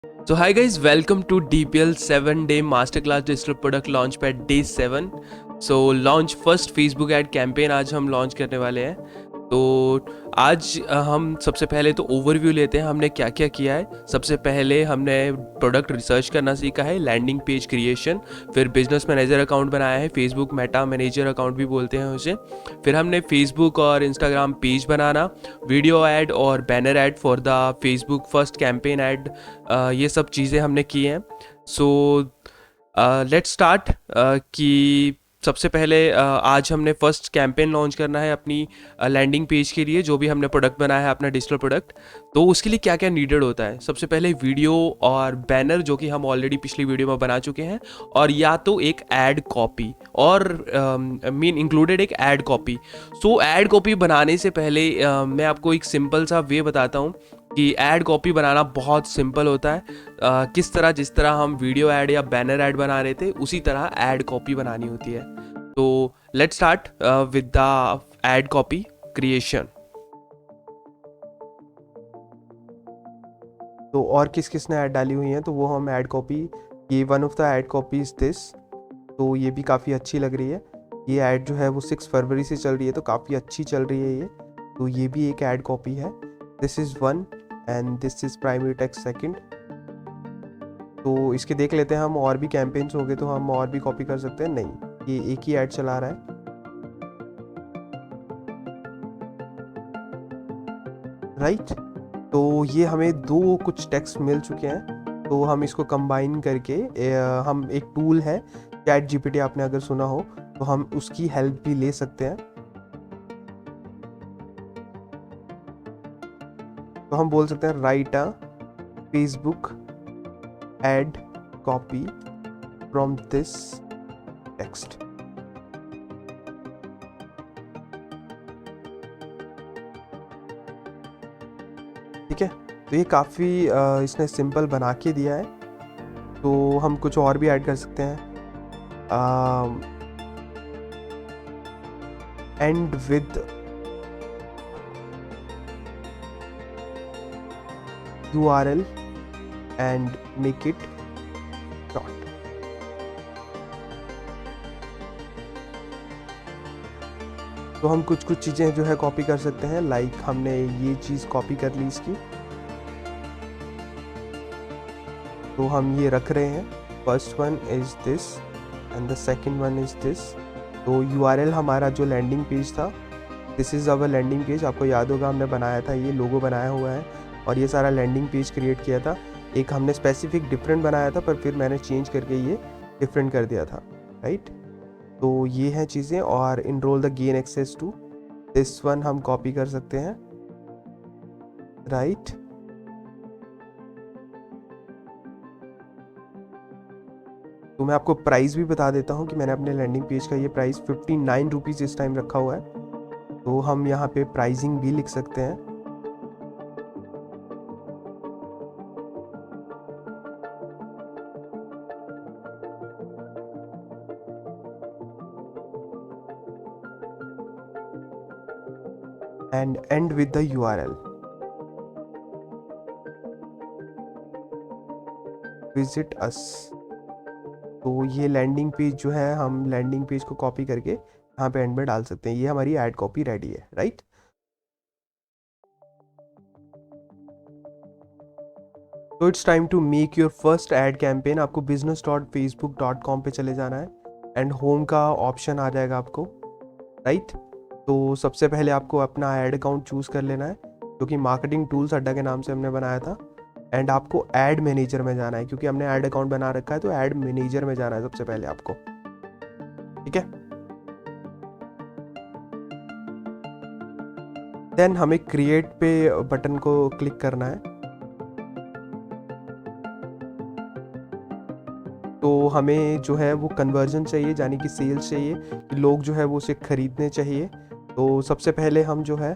So hi guys, welcome to DPL 7-day Masterclass Digital Product Launchpad Day 7. So launch first Facebook ad campaign आज हम launch करने वाले हैं. तो आज हम सबसे पहले तो ओवरव्यू लेते हैं हमने क्या क्या किया है. सबसे पहले हमने प्रोडक्ट रिसर्च करना सीखा है, लैंडिंग पेज क्रिएशन, फिर बिजनेस मैनेजर अकाउंट बनाया है, फेसबुक मेटा मैनेजर अकाउंट भी बोलते हैं उसे. फिर हमने फेसबुक और इंस्टाग्राम पेज बनाना, वीडियो ऐड और banner ad for the Facebook first campaign add, ये सब चीज़ें हमने की हैं. सो लेट्स स्टार्ट कि सबसे पहले आज हमने फर्स्ट कैंपेन लॉन्च करना है अपनी लैंडिंग पेज के लिए, जो भी हमने प्रोडक्ट बनाया है अपना डिजिटल प्रोडक्ट. तो उसके लिए क्या क्या नीडेड होता है. सबसे पहले वीडियो और बैनर, जो कि हम ऑलरेडी पिछली वीडियो में बना चुके हैं, और या तो एक ऐड कॉपी और मीन इंक्लूडेड एक ऐड कॉपी. सो ऐड कॉपी बनाने से पहले मैं आपको एक सिंपल सा वे बताता हूँ कि ऐड कॉपी बनाना बहुत सिंपल होता है. किस तरह, जिस तरह हम वीडियो ऐड या बैनर ऐड बना रहे थे उसी तरह ऐड कॉपी बनानी होती है. तो let's start with the add copy creation. तो और किस किस ने ऐड डाली हुई हैं तो वो हम ऐड कॉपी, ये one of the add copy is this. तो ये भी काफ़ी अच्छी लग रही है. ये ऐड जो है वो 6 फरवरी से चल रही है, तो काफ़ी अच्छी चल रही है ये. तो ये भी एक ऐड कॉपी है. This is one and this is primary text second. तो इसके देख लेते हैं हम, और भी कैंपेन्स हो गए तो हम और भी कॉपी कर सकते हैं. नहीं, ये एक ही ऐड चला रहा है. राइट. तो ये हमें दो कुछ टेक्स्ट मिल चुके हैं, तो हम इसको कंबाइन करके हम एक टूल है चैट जीपीटी, आपने अगर सुना हो तो हम उसकी हेल्प भी ले सकते हैं. तो हम बोल सकते हैं right a Facebook ad copy from this text. ठीक है. तो ये काफ़ी इसने सिंपल बना के दिया है. तो हम कुछ और भी ऐड कर सकते हैं. And with URL and make it short. तो हम कुछ कुछ चीज़ें जो है कॉपी कर सकते हैं. लाइक हमने ये चीज़ कॉपी कर ली इसकी, तो हम ये रख रहे हैं. First one is this and the second one is this. तो URL हमारा जो लैंडिंग पेज था, this is our landing page. आपको याद होगा हमने बनाया था, ये लोगो बनाया हुआ है और ये सारा लैंडिंग पेज क्रिएट किया था. एक हमने स्पेसिफिक डिफरेंट बनाया था, पर फिर मैंने चेंज करके ये डिफरेंट कर दिया था. राइट. तो ये हैं चीज़ें. और enroll the gain access to, this one हम कॉपी कर सकते हैं. राइट. तो मैं आपको प्राइस भी बता देता हूँ कि मैंने अपने लैंडिंग पेज का ये प्राइस 59 रुपीज़ इस टाइम रखा हुआ है. तो हम यहाँ पे प्राइसिंग भी लिख सकते हैं. And and with the URL visit us. तो ये लैंडिंग पेज जो है, हम लैंडिंग पेज को कॉपी करके यहाँ पे एंड में डाल सकते हैं. ये हमारी ऐड कॉपी रेडी है. राइट. तो it's time to make your first ad campaign. आपको business.facebook.com पे चले जाना है एंड होम का ऑप्शन आ जाएगा आपको. राइट. तो सबसे पहले आपको अपना ऐड अकाउंट चूज़ कर लेना है, जो कि मार्केटिंग टूल्स अड्डा के नाम से हमने बनाया था. एंड आपको ऐड मैनेजर में जाना है, क्योंकि हमने ऐड अकाउंट बना रखा है, तो ऐड मैनेजर में जाना है सबसे पहले आपको. ठीक है. देन हमें क्रिएट पे बटन को क्लिक करना है. तो हमें जो है वो कन्वर्जन चाहिए, यानी कि सेल्स चाहिए, कि लोग जो है वो उसे खरीदने चाहिए. तो सबसे पहले हम जो है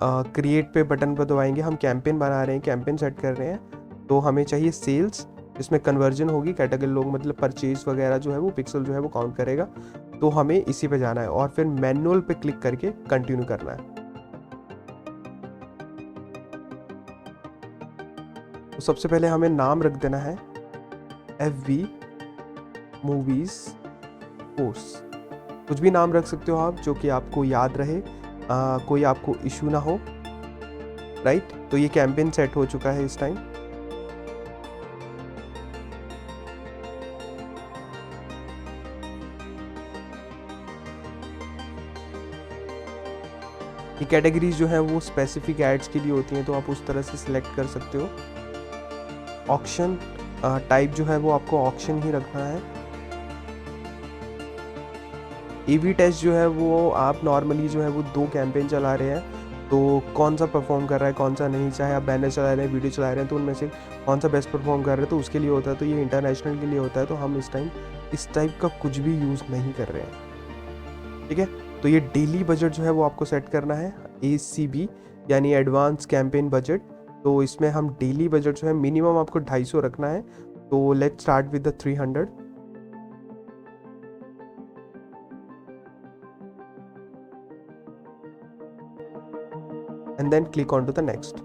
क्रिएट पे बटन पर दबाएंगे. हम कैंपेन बना रहे हैं, कैंपेन सेट कर रहे हैं, तो हमें चाहिए सेल्स, जिसमें कन्वर्जन होगी, कैटेगरी लोग मतलब परचेज वगैरह जो है वो पिक्सल जो है वो काउंट करेगा. तो हमें इसी पे जाना है और फिर मैनुअल पे क्लिक करके कंटिन्यू करना है. तो सबसे पहले हमें नाम रख देना है FB मूवीज कोर्स। कुछ भी नाम रख सकते हो आप जो कि आपको याद रहे, कोई आपको इशू ना हो, राइट। तो ये कैंपेन सेट हो चुका है इस टाइम। ये कैटेगरीज जो है वो स्पेसिफिक एड्स के लिए होती हैं, तो आप उस तरह से सिलेक्ट कर सकते हो। ऑक्शन टाइप जो है वो आपको ऑक्शन ही रखना है। A/B टेस्ट जो है वो आप नॉर्मली जो है वो 2 कैंपेन चला रहे हैं, तो कौन सा परफॉर्म कर रहा है कौन सा नहीं, चाहे आप बैनर चला रहे हैं वीडियो चला रहे हैं, तो उनमें से कौन सा बेस्ट परफॉर्म कर रहे हैं तो उसके लिए होता है। तो ये इंटरनेशनल के लिए होता है, तो हम इस टाइम इस टाइप का कुछ भी यूज़ नहीं कर रहे हैं, ठीक है। तो ये डेली बजट जो है वो आपको सेट करना है, ACB यानी एडवांस कैंपेन बजट। तो इसमें हम डेली बजट जो है मिनिमम आपको 250 रखना है। तो let's start with the 300 and then click on to the next.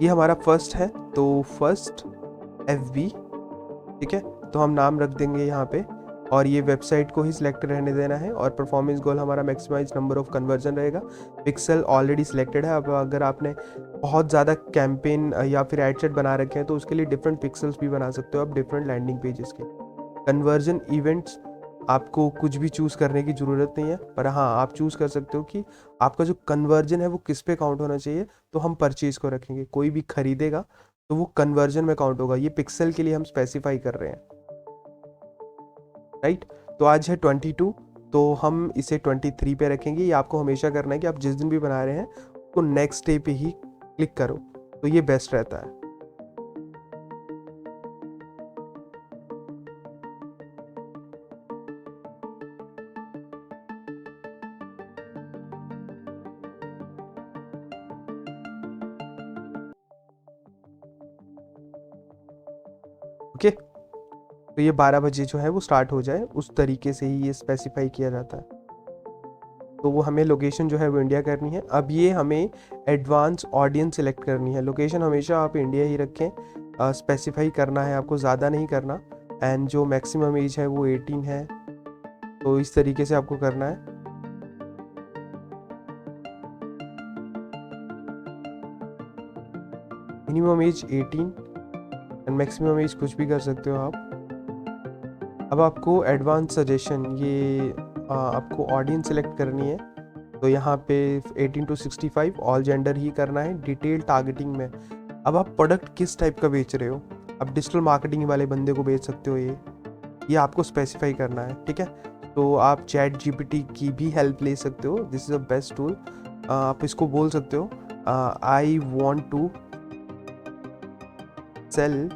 ये हमारा फर्स्ट है, तो फर्स्ट FB, ठीक है। तो हम नाम रख देंगे यहाँ पे, और ये वेबसाइट को ही सिलेक्ट रहने देना है। और परफॉर्मेंस गोल हमारा मैक्सिमाइज नंबर ऑफ कन्वर्जन रहेगा। पिक्सल ऑलरेडी सिलेक्टेड है। अब अगर आपने बहुत ज़्यादा कैंपेन या फिर एड सेट बना रखे हैं तो उसके लिए डिफरेंट पिक्सल्स भी बना सकते हो आप डिफरेंट लैंडिंग पेजेस के। कन्वर्जन इवेंट्स आपको कुछ भी चूज़ करने की ज़रूरत नहीं है, पर हाँ आप चूज़ कर सकते हो कि आपका जो कन्वर्जन है वो किस पे काउंट होना चाहिए। तो हम परचेज को रखेंगे, कोई भी खरीदेगा तो वो कन्वर्जन में काउंट होगा। ये पिक्सल के लिए हम स्पेसिफाई कर रहे हैं, राइट। तो आज है 22, तो हम इसे 23 पे रखेंगे। ये आपको हमेशा करना है कि आप जिस दिन भी बना रहे हैं तो नेक्स्ट डे पे ही क्लिक करो, तो ये बेस्ट रहता है। ओके, तो ये 12 बजे जो है वो स्टार्ट हो जाए, उस तरीके से ही ये स्पेसिफाई किया जाता है। तो वो हमें लोकेशन जो है वो इंडिया करनी है। अब ये हमें एडवांस ऑडियंस सिलेक्ट करनी है। लोकेशन हमेशा आप इंडिया ही रखें, स्पेसिफाई करना है आपको, ज़्यादा नहीं करना। एंड जो मैक्सिमम एज है वो 18 है, तो इस तरीके से आपको करना है। Minimum age 18 and maximum age कुछ भी कर सकते हो आप। अब आपको एडवांस सजेशन, ये आपको ऑडियंस सेलेक्ट करनी है। तो यहाँ पे 18 to 65 ऑल जेंडर ही करना है। डिटेल टारगेटिंग में अब आप प्रोडक्ट किस टाइप का बेच रहे हो, अब डिजिटल मार्केटिंग वाले बंदे को बेच सकते हो, ये आपको स्पेसिफाई करना है, ठीक है। तो आप ChatGPT की भी हेल्प ले सकते हो, this is a best tool. आप इसको बोल सकते हो I want to sell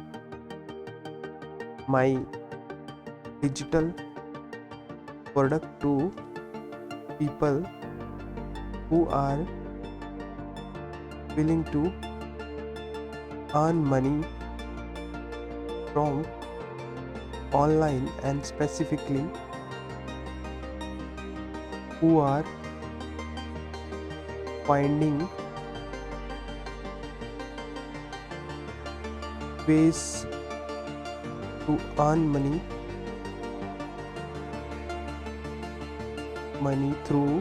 my digital product to people who are willing to earn money from online, and specifically who are finding ways to earn money through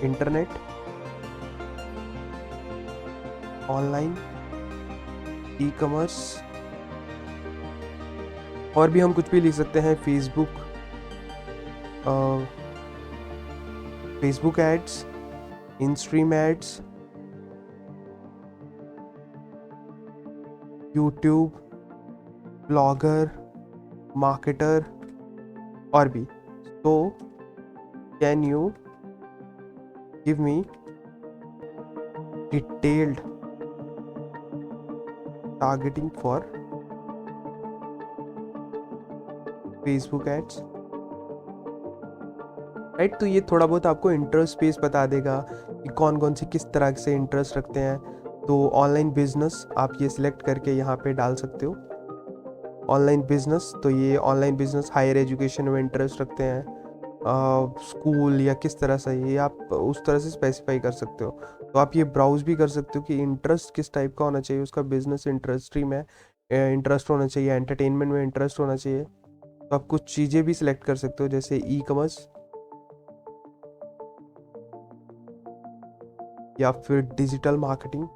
internet, online, e-commerce, और भी हम कुछ भी लिख सकते हैं। Facebook ads, instream ads, YouTube, blogger, marketer और भी। तो can you give me detailed targeting for Facebook ads, right. तो ये थोड़ा बहुत आपको इंटरेस्ट बेस बता देगा कि कौन कौन से किस तरह से इंटरेस्ट रखते हैं। तो ऑनलाइन बिजनेस आप ये सिलेक्ट करके यहाँ पे डाल सकते हो। ऑनलाइन बिजनेस, तो ये ऑनलाइन बिजनेस हायर एजुकेशन में इंटरेस्ट रखते हैं, स्कूल या किस तरह से, ये आप उस तरह से स्पेसिफाई कर सकते हो। तो आप ये ब्राउज भी कर सकते हो कि इंटरेस्ट किस टाइप का होना चाहिए उसका, बिजनेस इंडस्ट्री में इंटरेस्ट होना चाहिए, एंटरटेनमेंट में इंटरेस्ट होना चाहिए। तो आप कुछ चीज़ें भी सिलेक्ट कर सकते हो जैसे ई कॉमर्स या फिर डिजिटल मार्केटिंग।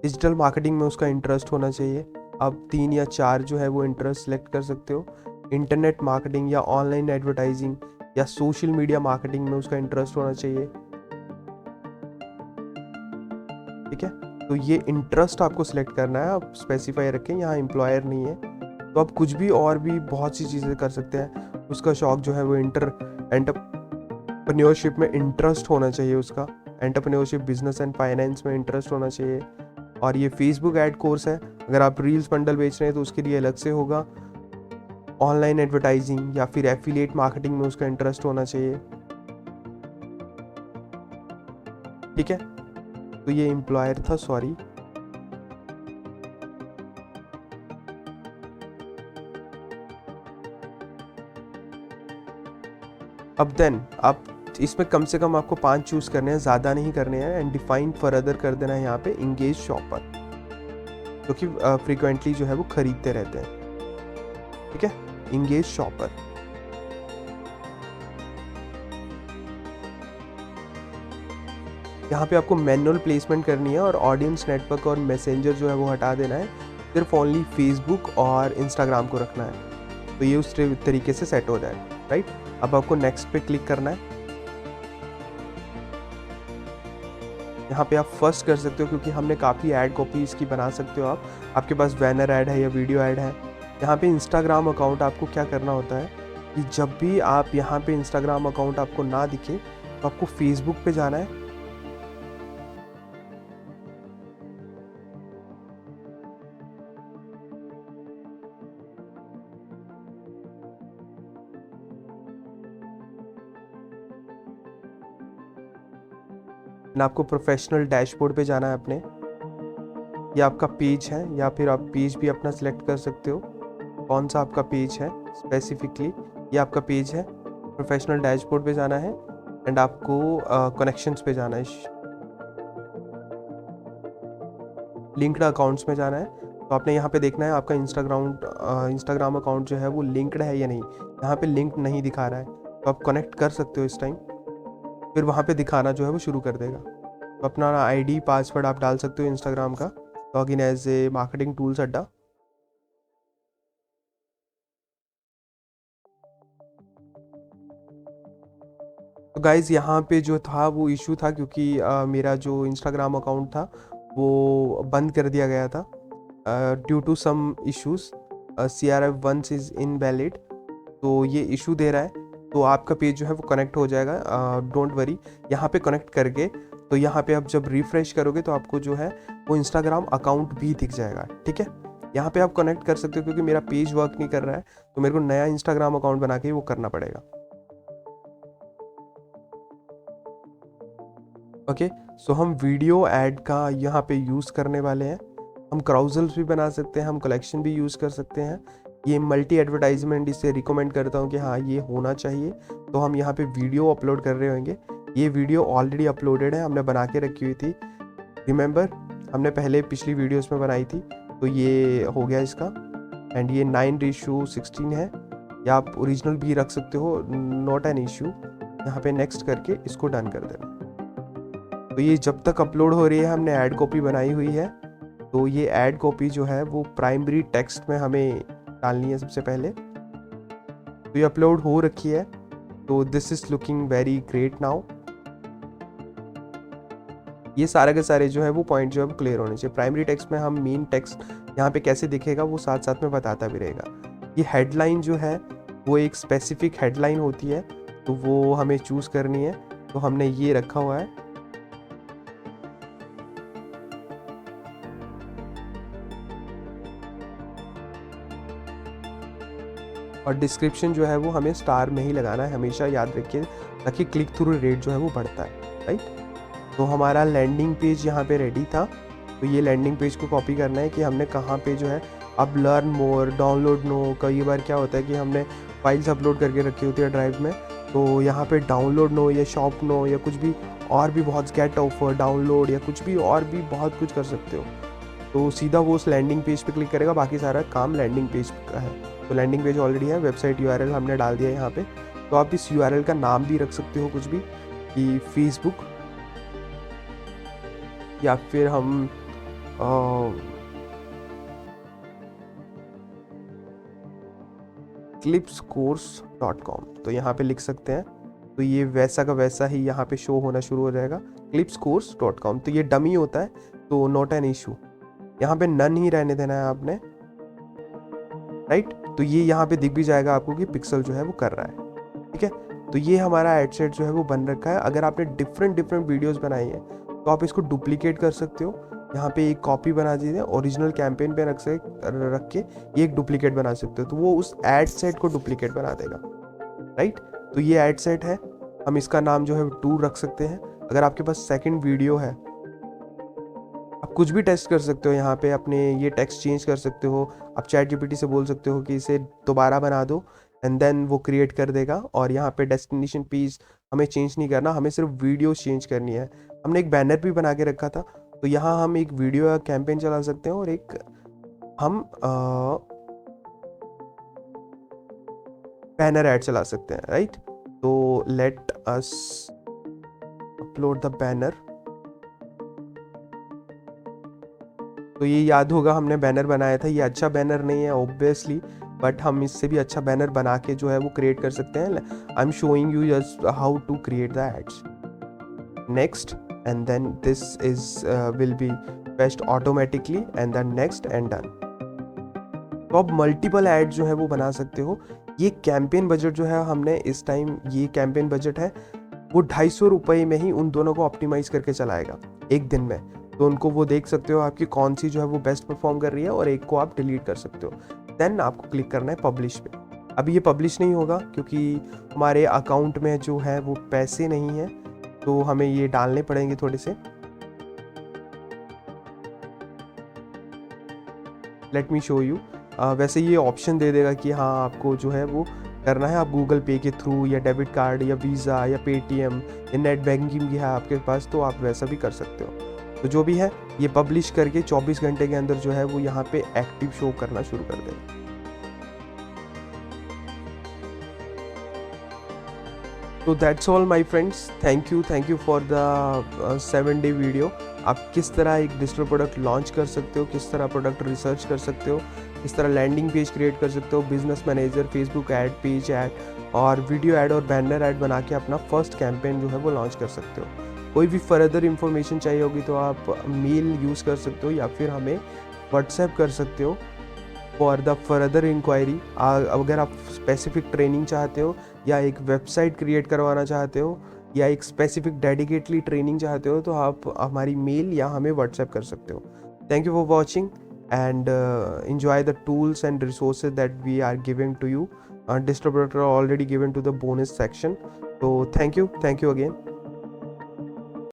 डिजिटल मार्केटिंग में उसका इंटरेस्ट होना चाहिए। आप 3 या 4 जो है वो इंटरेस्ट सेलेक्ट कर सकते हो। इंटरनेट मार्केटिंग या ऑनलाइन एडवर्टाइजिंग या सोशल मीडिया मार्केटिंग में उसका इंटरेस्ट होना चाहिए। ठीक है, तो ये इंटरेस्ट आपको सिलेक्ट करना है, आप स्पेसिफाई रखें, यहाँ एम्प्लॉयर नहीं है। तो आप कुछ भी और भी बहुत सी चीज़ें कर सकते हैं। उसका शौक जो है वो एंटरप्रेन्योरशिप में इंटरेस्ट होना चाहिए, उसका एंटरप्रेन्योरशिप, बिजनेस एंड फाइनेंस में इंटरेस्ट होना चाहिए। और ये फेसबुक ऐड कोर्स है, अगर आप रील्स बंडल बेच रहे हैं तो उसके लिए अलग से होगा। ऑनलाइन एडवर्टाइजिंग या फिर एफिलिएट मार्केटिंग में उसका इंटरेस्ट होना चाहिए। ठीक है, तो ये एम्प्लॉयर था, सॉरी। अब देन आप इसमें कम से कम आपको 5 चूज करने हैं, ज़्यादा नहीं करने हैं। एंड डिफाइन फर्दर कर देना है यहाँ पे इंगेज शॉपर, जो कि फ्रीक्वेंटली जो है वो खरीदते रहते हैं। ठीक है, इंगेज शॉपर। यहाँ पे आपको मैनुअल प्लेसमेंट करनी है और ऑडियंस नेटवर्क और मैसेंजर जो है वो हटा देना है, सिर्फ ओनली फेसबुक और इंस्टाग्राम को रखना है। तो ये उस तरीके से सेट हो जाएगा, राइट। अब आपको नेक्स्ट पे क्लिक करना है। यहाँ पे आप फर्स्ट कर सकते हो क्योंकि हमने काफ़ी ऐड कॉपी इसकी बना सकते हो आप। आपके पास बैनर ऐड है या वीडियो ऐड है। यहाँ पे इंस्टाग्राम अकाउंट आपको क्या करना होता है कि जब भी आप यहाँ पे इंस्टाग्राम अकाउंट आपको ना दिखे तो आपको फेसबुक पे जाना है। आपको प्रोफेशनल डैशबोर्ड पे जाना है अपने, ये आपका पेज है, या फिर आप पेज भी अपना सिलेक्ट कर सकते हो कौन सा आपका पेज है स्पेसिफिकली। ये आपका पेज है, प्रोफेशनल डैशबोर्ड पे जाना है एंड आपको कनेक्शंस पे जाना है, लिंक्ड अकाउंट्स में जाना है। तो आपने यहाँ पे देखना है आपका इंस्टाग्राम अकाउंट जो है वो लिंक्ड है या नहीं। यहाँ पे लिंक नहीं दिखा रहा है तो आप कनेक्ट कर सकते हो इस टाइम, फिर वहाँ पे दिखाना जो है वो शुरू कर देगा। तो अपना आईडी पासवर्ड आप डाल सकते हो इंस्टाग्राम का, login as a marketing tools अड्डा। तो गाइज़ यहाँ पे जो था वो इशू था क्योंकि मेरा जो इंस्टाग्राम अकाउंट था वो बंद कर दिया गया था due to some issues. CRF1 is invalid, तो ये इशू दे रहा है। तो आपका पेज जो है वो कनेक्ट हो जाएगा, डोंट वरी। यहाँ पे कनेक्ट करके तो यहाँ पे आप जब रिफ्रेश करोगे तो आपको जो है वो इंस्टाग्राम अकाउंट भी दिख जाएगा। ठीक है, यहाँ पे आप कनेक्ट कर सकते हो क्योंकि मेरा पेज वर्क नहीं कर रहा है तो मेरे को नया इंस्टाग्राम अकाउंट बना के वो करना पड़ेगा। ओके, सो हम वीडियो ऐड का यहाँ पे यूज़ करने वाले हैं। हम क्राउजल्स भी बना सकते हैं, हम कलेक्शन भी यूज़ कर सकते हैं। ये मल्टी एडवर्टाइजमेंट इसे रिकमेंड करता हूँ कि हाँ ये होना चाहिए। तो हम यहाँ पे वीडियो अपलोड कर रहे होंगे। ये वीडियो ऑलरेडी अपलोडेड है, हमने बना के रखी हुई थी, रिमेंबर हमने पहले पिछली वीडियोस में बनाई थी। तो ये हो गया इसका, एंड ये 9:16 है, या आप ओरिजिनल भी रख सकते हो, नॉट एन इशू। यहाँ पे नेक्स्ट करके इसको डन कर देना। तो ये जब तक अपलोड हो रही है हमने ऐड कॉपी बनाई हुई है। तो ये ऐड कॉपी जो है वो प्राइमरी टेक्स्ट में हमें डालनी है सबसे पहले। तो ये अपलोड हो रखी है, तो this is looking very great now. ये सारे के सारे जो है वो पॉइंट जो है वो क्लियर होने चाहिए। प्राइमरी टेक्स्ट में हम मेन टेक्स्ट यहाँ पे कैसे दिखेगा वो साथ साथ में बताता भी रहेगा। ये हेडलाइन जो है वो एक स्पेसिफिक हेडलाइन होती है, तो वो हमें चूज करनी है। तो हमने ये रखा हुआ है। और डिस्क्रिप्शन जो है वो हमें स्टार में ही लगाना है, हमेशा याद रखिए, ताकि क्लिक थ्रू रेट जो है वो बढ़ता है, राइट। तो हमारा लैंडिंग पेज यहाँ पे रेडी था। तो ये लैंडिंग पेज को कॉपी करना है कि हमने कहाँ पे जो है अब लर्न मोर, डाउनलोड नो। कई बार क्या होता है कि हमने फाइल्स अपलोड करके रखी होती है ड्राइव में, तो यहाँ पे डाउनलोड नो या शॉप नो या कुछ भी और भी बहुत गेट ऑफर डाउनलोड या कुछ भी और भी बहुत कुछ कर सकते हो। तो सीधा वो उस लैंडिंग पेज पे क्लिक करेगा, बाकी सारा काम लैंडिंग पेज का है। तो लैंडिंग पेज ऑलरेडी है, वेबसाइट यूआरएल हमने डाल दिया है यहाँ पे। तो आप इस यूआरएल का नाम भी रख सकते हो कुछ भी, कि फेसबुक, या फिर हम clipscourse.com तो यहाँ पे लिख सकते हैं। तो ये वैसा का वैसा ही यहाँ पे शो होना शुरू हो जाएगा, clipscourse.com। तो ये डमी होता है, तो नॉट एन इशू, यहाँ पे नन ही रहने देना है आपने, राइट। तो ये यहाँ पे दिख भी जाएगा आपको कि पिक्सल जो है वो कर रहा है, ठीक है। तो ये हमारा एड सेट जो है वो बन रखा है। अगर आपने डिफरेंट वीडियोस बनाई है तो आप इसको डुप्लीकेट कर सकते हो, यहाँ पे एक कॉपी बना दीजिए, ओरिजिनल कैंपेन पे रख के ये एक डुप्लीकेट बना सकते हो, तो वो उस एड सेट को डुप्लीकेट बना देगा, राइट। तो ये एड सेट है, हम इसका नाम जो है 2 रख सकते हैं। अगर आपके पास सेकंड वीडियो है, आप कुछ भी टेस्ट कर सकते हो, यहाँ पे अपने ये टेक्स्ट चेंज कर सकते हो। आप चैट जीपीटी से बोल सकते हो कि इसे दोबारा बना दो, एंड देन वो क्रिएट कर देगा। और यहाँ पे डेस्टिनेशन पेज हमें चेंज नहीं करना, हमें सिर्फ वीडियो चेंज करनी है। हमने एक बैनर भी बना के रखा था, तो यहाँ हम एक वीडियो या कैंपेन चला सकते हैं और एक हम बैनर ऐड चला सकते हैं, राइट। तो let us upload the banner. तो ये याद होगा हमने बैनर बनाया था, ये अच्छा बैनर नहीं है ऑब्वियसली, बट हम इससे भी अच्छा बैनर बना के जो है वो क्रिएट कर सकते हैं। I am showing you just how to create the ads. Next, and then this is will be fetched automatically and then next and done। तो अब मल्टीपल एड जो है वो बना सकते हो। ये कैंपेन बजट जो है हमने इस टाइम, ये कैंपेन बजट है वो 250 रुपये में ही उन दोनों को ऑप्टिमाइज करके चलाएगा एक दिन में। तो उनको वो देख सकते हो आपकी कौन सी जो है वो बेस्ट परफॉर्म कर रही है, और एक को आप डिलीट कर सकते हो। देन आपको क्लिक करना है पब्लिश पे। अभी ये पब्लिश नहीं होगा क्योंकि हमारे अकाउंट में जो है वो पैसे नहीं है, तो हमें ये डालने पड़ेंगे थोड़े से। Let me show you. वैसे ये ऑप्शन दे देगा कि हाँ आपको जो है वो करना है, आप गूगल पे के थ्रू या डेबिट कार्ड या वीज़ा या पेटीएम या नेट बैंकिंग भी है आपके पास, तो आप वैसा भी कर सकते हो। तो जो भी है ये पब्लिश करके 24 घंटे के अंदर जो है वो यहाँ पे एक्टिव शो करना शुरू कर देगा। तो that's all my friends, thank you for the 7-day video. आप किस तरह एक डिजिटल प्रोडक्ट लॉन्च कर सकते हो, किस तरह प्रोडक्ट रिसर्च कर सकते हो, किस तरह लैंडिंग पेज क्रिएट कर सकते हो, business manager, Facebook ad, page add और वीडियो ऐड और बैनर ऐड बना के अपना फर्स्ट कैंपेन जो है वो लॉन्च कर सकते हो। कोई भी फर्दर इन्फॉर्मेशन चाहिए होगी तो आप मेल यूज़ कर सकते हो या फिर हमें व्हाट्सएप कर सकते हो फॉर द फर्दर इंक्वायरी। अगर आप स्पेसिफिक ट्रेनिंग चाहते हो या एक वेबसाइट क्रिएट करवाना चाहते हो या एक स्पेसिफिक डेडिकेटली ट्रेनिंग चाहते हो, तो आप हमारी मेल या हमें व्हाट्सएप कर सकते हो। Thank you for watching and enjoy the tools and resources that we are giving to you. Distributor are already given to the bonus section. So thank you again.